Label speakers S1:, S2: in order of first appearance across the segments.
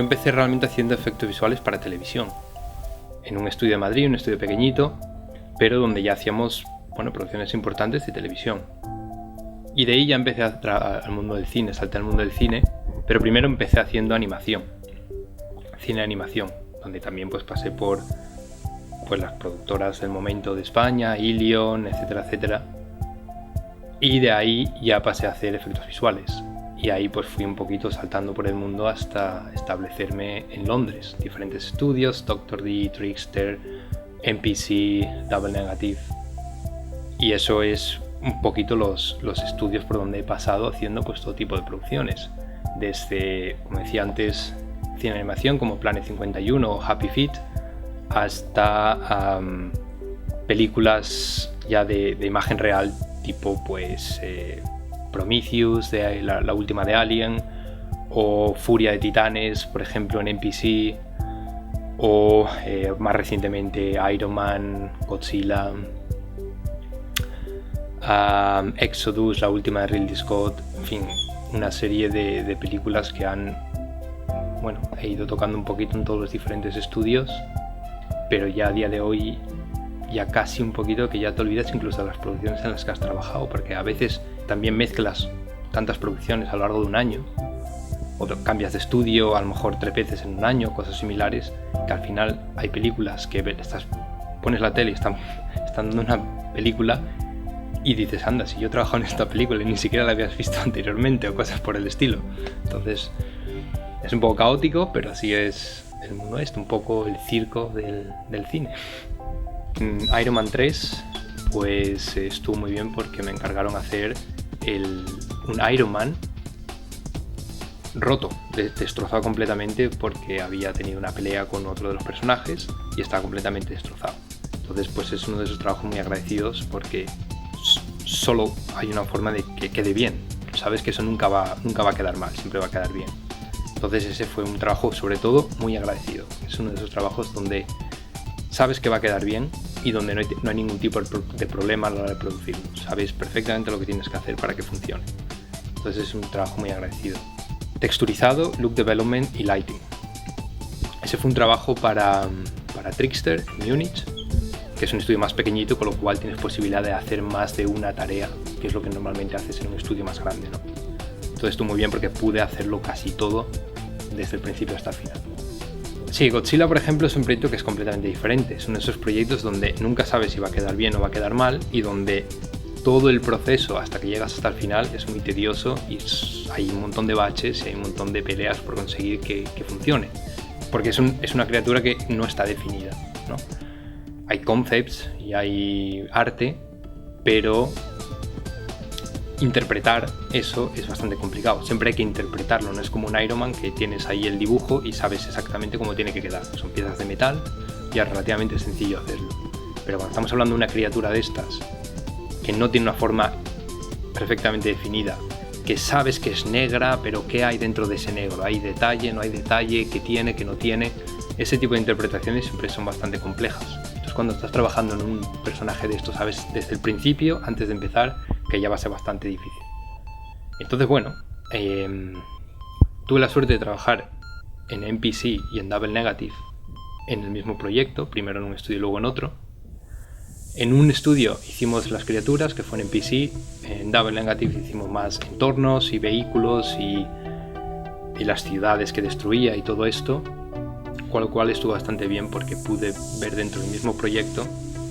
S1: empecé realmente haciendo efectos visuales para televisión, en un estudio de Madrid, un estudio pequeñito, pero donde ya hacíamos, producciones importantes de televisión. Y de ahí ya empecé al mundo del cine, salté al mundo del cine, pero primero empecé haciendo animación, cine de animación, donde también pues pasé por las productoras del momento de España, Ilion, etcétera, etcétera. Y de ahí ya pasé a hacer efectos visuales. Y ahí pues fui un poquito saltando por el mundo hasta establecerme en Londres. Diferentes estudios, Dr. D, Trickster, MPC, Double Negative. Y eso es un poquito los estudios por donde he pasado haciendo pues todo tipo de producciones. Desde, como decía antes, cine de animación como Planet 51 o Happy Feet, hasta películas ya de imagen real, tipo pues Prometheus, de la última de Alien, o Furia de Titanes, por ejemplo, en NPC, o más recientemente Iron Man, Godzilla, Exodus, la última de Ridley Scott, en fin, una serie de películas que he ido tocando un poquito en todos los diferentes estudios, pero ya a día de hoy ya casi un poquito que ya te olvidas incluso de las producciones en las que has trabajado, porque a veces también mezclas tantas producciones a lo largo de un año, o cambias de estudio a lo mejor 3 veces en un año, cosas similares, que al final hay películas que pones la tele y están dando una película y dices, anda, si yo he trabajado en esta película y ni siquiera la habías visto anteriormente, o cosas por el estilo. Entonces es un poco caótico, pero así es el mundo un poco el circo del cine. Iron Man 3 pues estuvo muy bien porque me encargaron hacer un Iron Man roto, destrozado completamente porque había tenido una pelea con otro de los personajes y estaba completamente destrozado. Entonces pues es uno de esos trabajos muy agradecidos porque solo hay una forma de que quede bien. Sabes que eso nunca va a quedar mal, siempre va a quedar bien. Entonces ese fue un trabajo sobre todo muy agradecido. Es uno de esos trabajos donde sabes que va a quedar bien y donde no hay ningún tipo de problema a la hora de producirlo. Sabes perfectamente lo que tienes que hacer para que funcione. Entonces es un trabajo muy agradecido. Texturizado, look development y lighting. Ese fue un trabajo para Trickster en Múnich, que es un estudio más pequeñito, con lo cual tienes posibilidad de hacer más de una tarea, que es lo que normalmente haces en un estudio más grande, ¿no? Entonces estuvo muy bien porque pude hacerlo casi todo desde el principio hasta el final. Sí, Godzilla, por ejemplo, es un proyecto que es completamente diferente. Es uno de esos proyectos donde nunca sabes si va a quedar bien o va a quedar mal y donde todo el proceso hasta que llegas hasta el final es muy tedioso y hay un montón de baches y hay un montón de peleas por conseguir que funcione. Porque es una criatura que no está definida, ¿no? Hay concepts y hay arte, pero interpretar eso es bastante complicado. Siempre hay que interpretarlo, no es como un Iron Man que tienes ahí el dibujo y sabes exactamente cómo tiene que quedar. Son piezas de metal y es relativamente sencillo hacerlo. Pero cuando estamos hablando de una criatura de estas que no tiene una forma perfectamente definida, que sabes que es negra, pero ¿qué hay dentro de ese negro? ¿Hay detalle, no hay detalle? ¿Qué tiene, qué no tiene? Ese tipo de interpretaciones siempre son bastante complejas. Entonces cuando estás trabajando en un personaje de esto, sabes desde el principio, antes de empezar, que ya va a ser bastante difícil. Entonces tuve la suerte de trabajar en MPC y en Double Negative en el mismo proyecto, primero en un estudio y luego en otro. En un estudio hicimos las criaturas, que fue en MPC, en Double Negative hicimos más entornos y vehículos y las ciudades que destruía y todo esto, con lo cual estuvo bastante bien porque pude ver dentro del mismo proyecto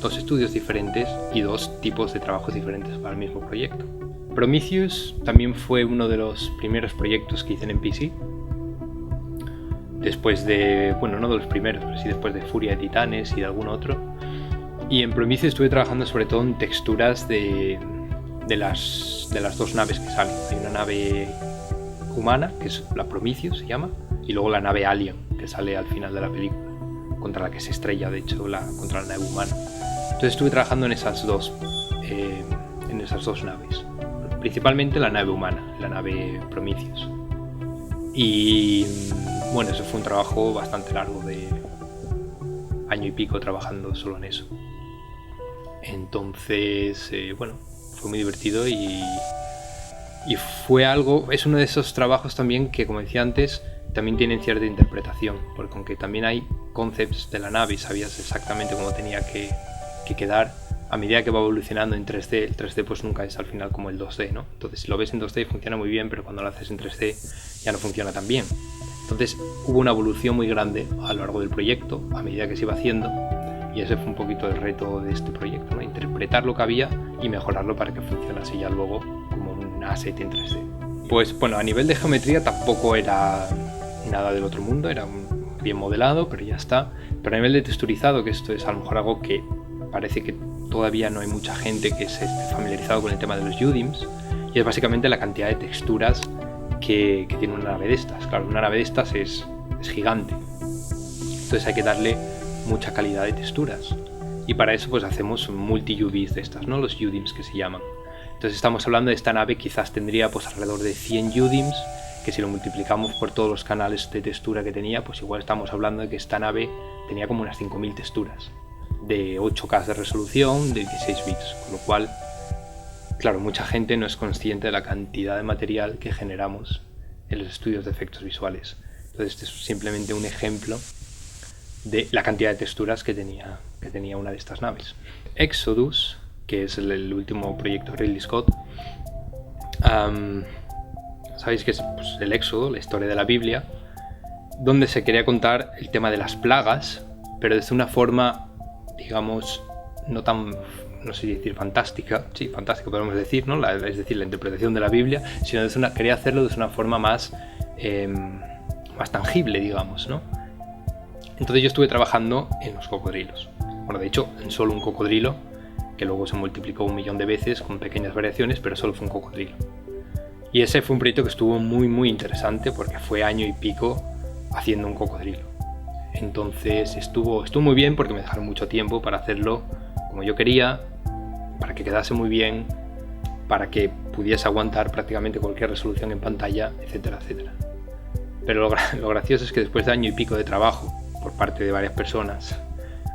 S1: 2 estudios diferentes y 2 tipos de trabajos diferentes para el mismo proyecto. Prometheus también fue uno de los primeros proyectos que hice en MPC. Después de, no de los primeros, pero sí después de Furia de Titanes y de algún otro. Y en Prometheus estuve trabajando sobre todo en texturas de las 2 naves que salen. Hay una nave humana, que es la Prometheus se llama, y luego la nave Alien, que sale al final de la película, contra la que se estrella, de hecho, contra la nave humana. Entonces estuve trabajando en esas dos naves, principalmente la nave humana, la nave Prometheus. Y eso fue un trabajo bastante largo, de año y pico trabajando solo en eso. Entonces, fue muy divertido y fue es uno de esos trabajos también que, como decía antes, también tienen cierta interpretación, porque aunque también hay concepts de la nave y sabías exactamente cómo tenía que quedar, a medida que va evolucionando en 3D, el 3D pues nunca es al final como el 2D, ¿no? Entonces si lo ves en 2D funciona muy bien, pero cuando lo haces en 3D ya no funciona tan bien. Entonces hubo una evolución muy grande a lo largo del proyecto, a medida que se iba haciendo, y ese fue un poquito el reto de este proyecto, ¿no? Interpretar lo que había y mejorarlo para que funcionase ya luego como un asset en 3D. Pues bueno, a nivel de geometría tampoco era nada del otro mundo, era bien modelado, pero ya está. Pero a nivel de texturizado, que esto es a lo mejor algo que parece que todavía no hay mucha gente que se esté familiarizado con el tema de los UDIMs, y es básicamente la cantidad de texturas que tiene una nave de estas. Claro, una nave de estas es gigante, entonces hay que darle mucha calidad de texturas, y para eso pues hacemos multi-UVs de estas, ¿no? Los UDIMs que se llaman. Entonces estamos hablando de esta nave, quizás tendría pues alrededor de 100 UDIMs, que si lo multiplicamos por todos los canales de textura que tenía, pues igual estamos hablando de que esta nave tenía como unas 5000 texturas, de 8K de resolución, de 16 bits, con lo cual, claro, mucha gente no es consciente de la cantidad de material que generamos en los estudios de efectos visuales. Entonces este es simplemente un ejemplo de la cantidad de texturas que tenía una de estas naves. Exodus, que es el último proyecto de Ridley Scott, sabéis que es pues, el Éxodo, la historia de la Biblia, donde se quería contar el tema de las plagas, pero desde una forma, digamos, no tan, no sé si decir fantástica, sí, fantástica podemos decir, ¿no? Es decir, la interpretación de la Biblia, sino quería hacerlo de una forma más tangible, digamos, ¿no? Entonces yo estuve trabajando en los cocodrilos. Bueno, de hecho, en solo un cocodrilo, que luego se multiplicó 1 millón de veces con pequeñas variaciones, pero solo fue un cocodrilo. Y ese fue un proyecto que estuvo muy interesante, porque fue año y pico haciendo un cocodrilo. Entonces estuvo muy bien, porque me dejaron mucho tiempo para hacerlo como yo quería, para que quedase muy bien, para que pudiese aguantar prácticamente cualquier resolución en pantalla, etcétera, etcétera. Pero lo gracioso es que después de año y pico de trabajo por parte de varias personas,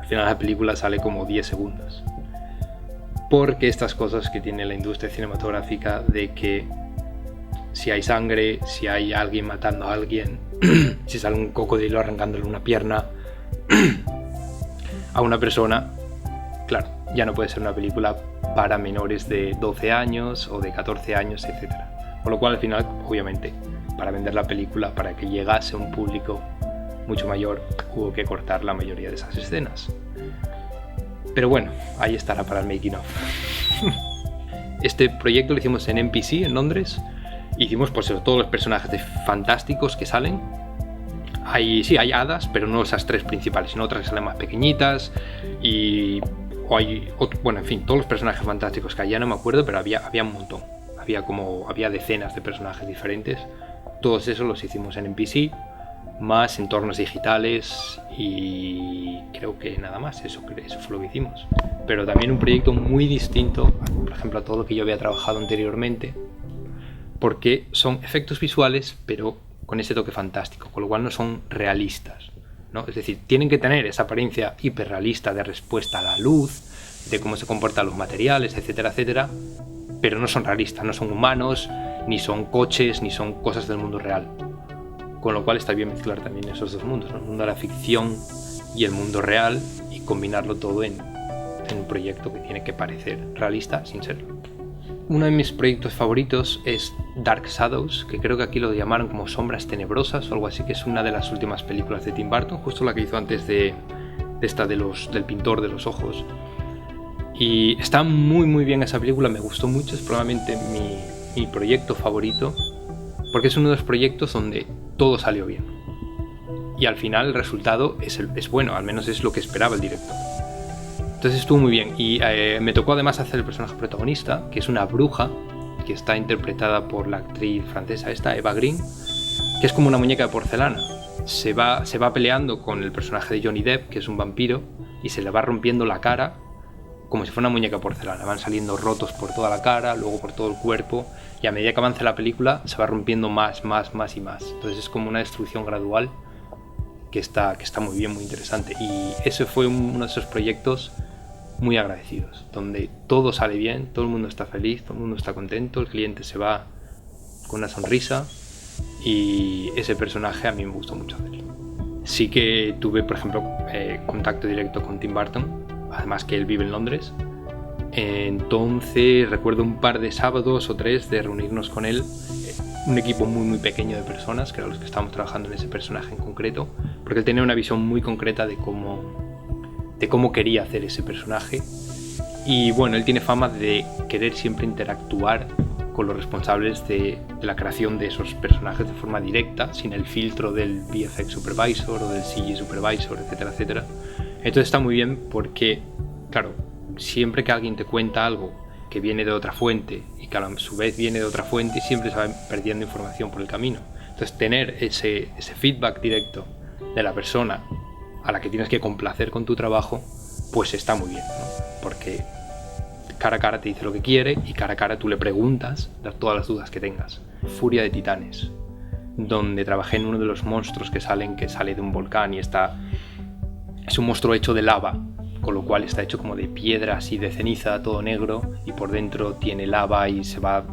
S1: al final la película sale como 10 segundos. Porque estas cosas que tiene la industria cinematográfica, de que si hay sangre, si hay alguien matando a alguien, si sale un cocodrilo arrancándole una pierna a una persona, claro, ya no puede ser una película para menores de 12 años o de 14 años, etc. Por lo cual al final, obviamente, para vender la película, para que llegase a un público mucho mayor, hubo que cortar la mayoría de esas escenas. Pero bueno, ahí estará para el making of. Este proyecto lo hicimos en NPC, en Londres. Hicimos pues todos los personajes fantásticos que salen. Hay hadas, pero no esas 3 principales, sino otras que salen más pequeñitas. Bueno, en fin, todos los personajes fantásticos que hay, ya no me acuerdo, pero había un montón. Había decenas de personajes diferentes. Todos esos los hicimos en NPC, más entornos digitales, y creo que nada más, eso fue lo que hicimos. Pero también un proyecto muy distinto, por ejemplo, a todo lo que yo había trabajado anteriormente, porque son efectos visuales, pero con ese toque fantástico, con lo cual no son realistas, ¿no? Es decir, tienen que tener esa apariencia hiperrealista de respuesta a la luz, de cómo se comportan los materiales, etcétera, etcétera, pero no son realistas, no son humanos, ni son coches, ni son cosas del mundo real. Con lo cual está bien mezclar también esos dos mundos, ¿no? El mundo de la ficción y el mundo real, y combinarlo todo en un proyecto que tiene que parecer realista sin serlo. Uno de mis proyectos favoritos es Dark Shadows, que creo que aquí lo llamaron como Sombras Tenebrosas o algo así, que es una de las últimas películas de Tim Burton, justo la que hizo antes de esta del pintor de los ojos. Y está muy bien esa película, me gustó mucho, es probablemente mi proyecto favorito, porque es uno de los proyectos donde todo salió bien. Y al final el resultado es bueno, al menos es lo que esperaba el director. Entonces estuvo muy bien, y me tocó además hacer el personaje protagonista, que es una bruja, que está interpretada por la actriz francesa Eva Green, que es como una muñeca de porcelana. Se va peleando con el personaje de Johnny Depp, que es un vampiro, y se le va rompiendo la cara como si fuera una muñeca de porcelana. Van saliendo rotos por toda la cara, luego por todo el cuerpo, y a medida que avanza la película se va rompiendo más y más. Entonces es como una destrucción gradual que está muy bien, muy interesante. Y ese fue uno de esos proyectos muy agradecidos, donde todo sale bien, todo el mundo está feliz, todo el mundo está contento, el cliente se va con una sonrisa, y ese personaje a mí me gustó mucho hacerlo. Sí que tuve, por ejemplo, contacto directo con Tim Burton, además que él vive en Londres. Entonces recuerdo un par de sábados o 3 de reunirnos con él, un equipo muy pequeño de personas, que eran los que estábamos trabajando en ese personaje en concreto, porque él tenía una visión muy concreta de cómo quería hacer ese personaje. Y bueno, él tiene fama de querer siempre interactuar con los responsables de la creación de esos personajes de forma directa, sin el filtro del VFX Supervisor o del CG Supervisor, etcétera, etcétera. Entonces está muy bien porque, claro, siempre que alguien te cuenta algo que viene de otra fuente y que a su vez viene de otra fuente, siempre se va perdiendo información por el camino. Entonces tener ese feedback directo de la persona a la que tienes que complacer con tu trabajo, pues está muy bien, ¿no? Porque cara a cara te dice lo que quiere y cara a cara tú le preguntas todas las dudas que tengas. Furia de Titanes, donde trabajé en uno de los monstruos que sale de un volcán y es un monstruo hecho de lava, con lo cual está hecho como de piedra así de ceniza, todo negro, y por dentro tiene lava y se va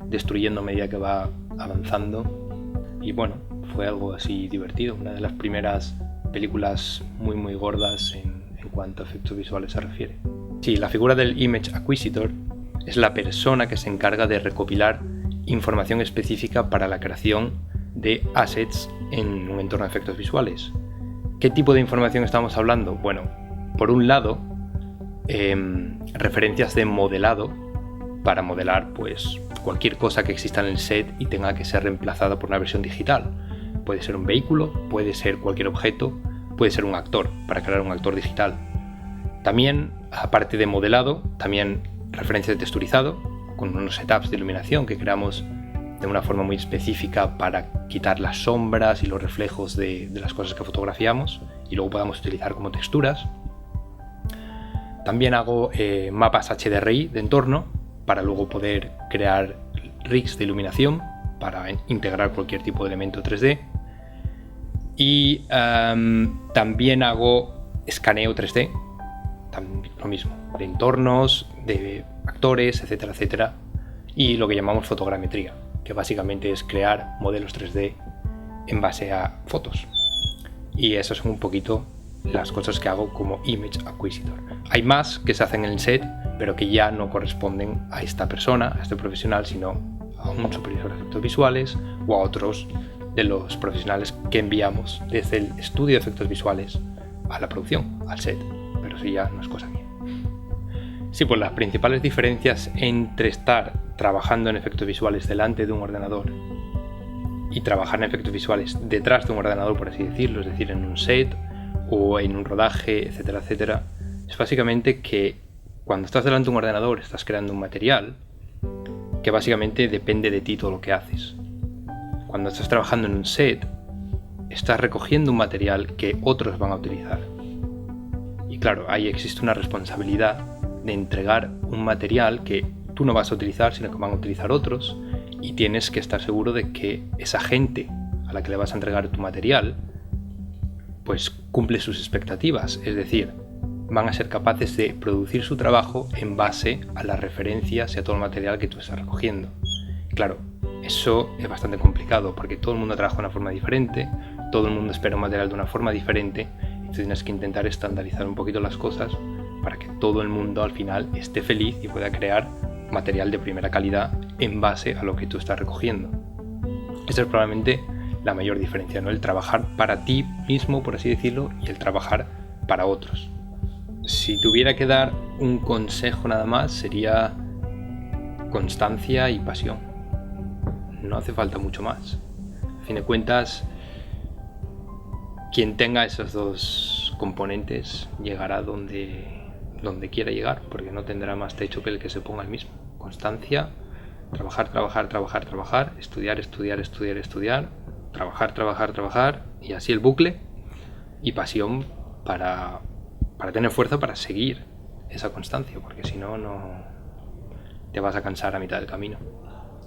S1: destruyendo a medida que va avanzando. Y bueno, fue algo así divertido, una de las primeras películas muy gordas en cuanto a efectos visuales se refiere. Sí, la figura del Image Acquisitor es la persona que se encarga de recopilar información específica para la creación de assets en un entorno de efectos visuales. ¿Qué tipo de información estamos hablando? Bueno, por un lado, referencias de modelado para modelar pues cualquier cosa que exista en el set y tenga que ser reemplazada por una versión digital. Puede ser un vehículo, puede ser cualquier objeto, puede ser un actor, para crear un actor digital. También, aparte de modelado, también referencias de texturizado, con unos setups de iluminación que creamos de una forma muy específica para quitar las sombras y los reflejos de las cosas que fotografiamos y luego podamos utilizar como texturas. También hago mapas HDRI de entorno para luego poder crear rigs de iluminación para integrar cualquier tipo de elemento 3D. Y también hago escaneo 3D, lo mismo, de entornos, de actores, etcétera, etcétera. Y lo que llamamos fotogrametría, que básicamente es crear modelos 3D en base a fotos. Y esas son un poquito las cosas que hago como Image Acquisitor. Hay más que se hacen en el set, pero que ya no corresponden a esta persona, a este profesional, sino a un supervisor de efectos visuales o a otros de los profesionales que enviamos desde el estudio de efectos visuales a la producción, al set. Pero eso ya no es cosa mía. Sí, pues las principales diferencias entre estar trabajando en efectos visuales delante de un ordenador y trabajar en efectos visuales detrás de un ordenador, por así decirlo, es decir, en un set o en un rodaje, etcétera, etcétera, es básicamente que cuando estás delante de un ordenador estás creando un material que básicamente depende de ti todo lo que haces. Cuando estás trabajando en un set, estás recogiendo un material que otros van a utilizar. Y claro, ahí existe una responsabilidad de entregar un material que tú no vas a utilizar, sino que van a utilizar otros, y tienes que estar seguro de que esa gente a la que le vas a entregar tu material pues cumple sus expectativas, es decir, van a ser capaces de producir su trabajo en base a las referencias y a todo el material que tú estás recogiendo. Claro, eso es bastante complicado porque todo el mundo trabaja de una forma diferente, todo el mundo espera un material de una forma diferente, y tú tienes que intentar estandarizar un poquito las cosas para que todo el mundo al final esté feliz y pueda crear material de primera calidad en base a lo que tú estás recogiendo. Esa es probablemente la mayor diferencia, ¿no? El trabajar para ti mismo, por así decirlo, y el trabajar para otros. Si tuviera que dar un consejo nada más, sería constancia y pasión. No hace falta mucho más. A fin de cuentas, quien tenga esos dos componentes llegará donde quiera llegar, porque no tendrá más techo que el que se ponga el mismo. Constancia, trabajar, estudiar, trabajar, y así el bucle, y pasión para tener fuerza para seguir esa constancia, porque si no, no te vas a cansar a mitad del camino.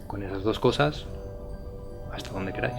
S1: Con esas dos cosas, hasta donde queráis.